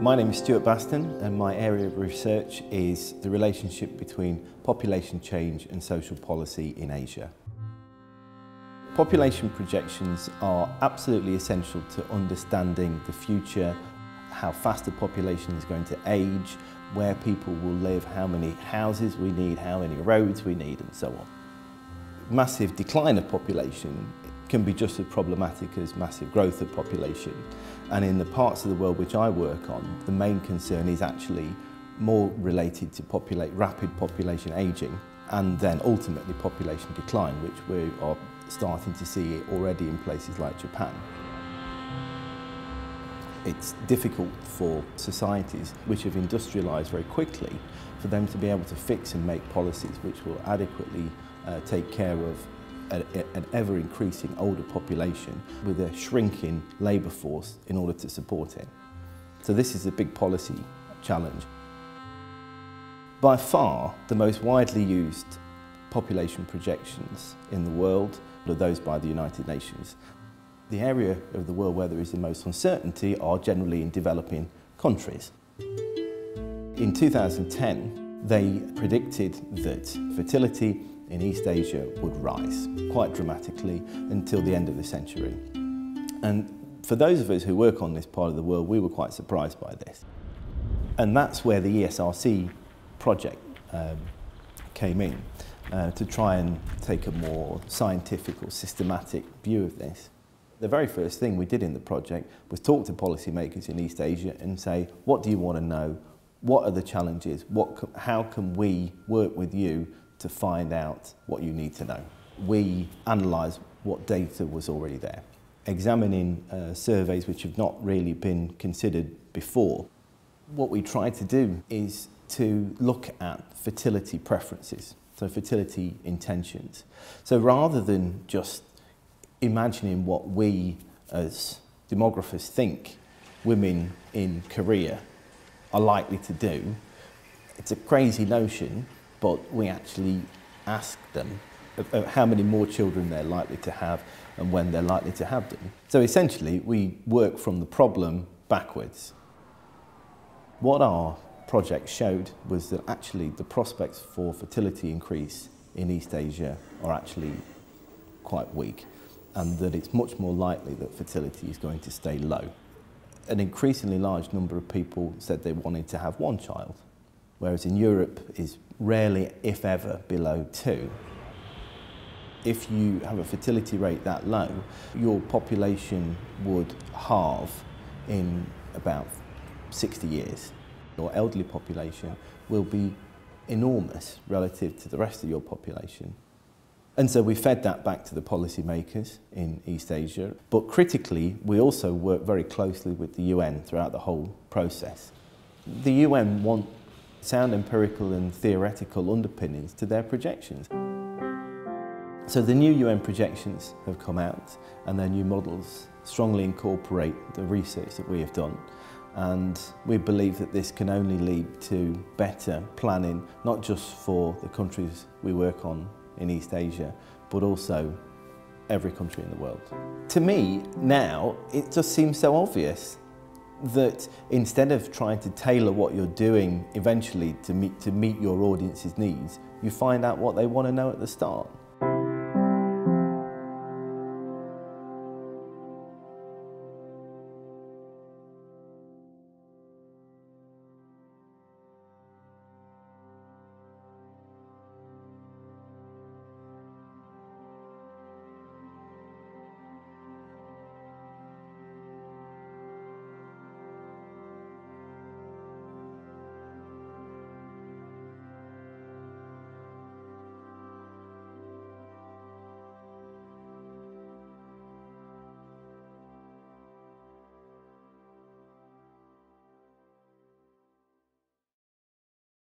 My name is Stuart Basten and my area of research is the relationship between population change and social policy in Asia. Population projections are absolutely essential to understanding the future, how fast the population is going to age, where people will live, how many houses we need, how many roads we need and so on. Massive decline of population can be just as problematic as massive growth of population. And in the parts of the world which I work on, the main concern is actually more related to rapid population ageing and then ultimately population decline, which we are starting to see already in places like Japan. It's difficult for societies which have industrialised very quickly for them to be able to fix and make policies which will adequately take care of an ever-increasing older population with a shrinking labour force in order to support it. So this is a big policy challenge. By far, the most widely used population projections in the world are those by the United Nations. The area of the world where there is the most uncertainty are generally in developing countries. In 2010, they predicted that fertility in East Asia would rise quite dramatically until the end of the century. And for those of us who work on this part of the world, we were quite surprised by this. And that's where the ESRC project came in, to try and take a more scientific or systematic view of this. The very first thing we did in the project was talk to policymakers in East Asia and say, what do you want to know? What are the challenges? How can we work with you to find out what you need to know? We analysed what data was already there, examining surveys which have not really been considered before. What we tried to do is to look at fertility preferences, so fertility intentions. So rather than just imagining what we as demographers think women in Korea are likely to do, it's a crazy notion, but we actually ask them how many more children they're likely to have and when they're likely to have them. So essentially, we work from the problem backwards. What our project showed was that actually the prospects for fertility increase in East Asia are actually quite weak, and that it's much more likely that fertility is going to stay low. An increasingly large number of people said they wanted to have one child, whereas in Europe is rarely, if ever, below 2. If you have a fertility rate that low, your population would halve in about 60 years. Your elderly population will be enormous relative to the rest of your population. And so we fed that back to the policymakers in East Asia. But critically, we also work very closely with the UN throughout the whole process. The UN want sound empirical and theoretical underpinnings to their projections. So the new UN projections have come out, and their new models strongly incorporate the research that we have done. And we believe that this can only lead to better planning, not just for the countries we work on in East Asia, but also every country in the world. To me, now, it just seems so obvious that instead of trying to tailor what you're doing eventually to meet your audience's needs, you find out what they want to know at the start.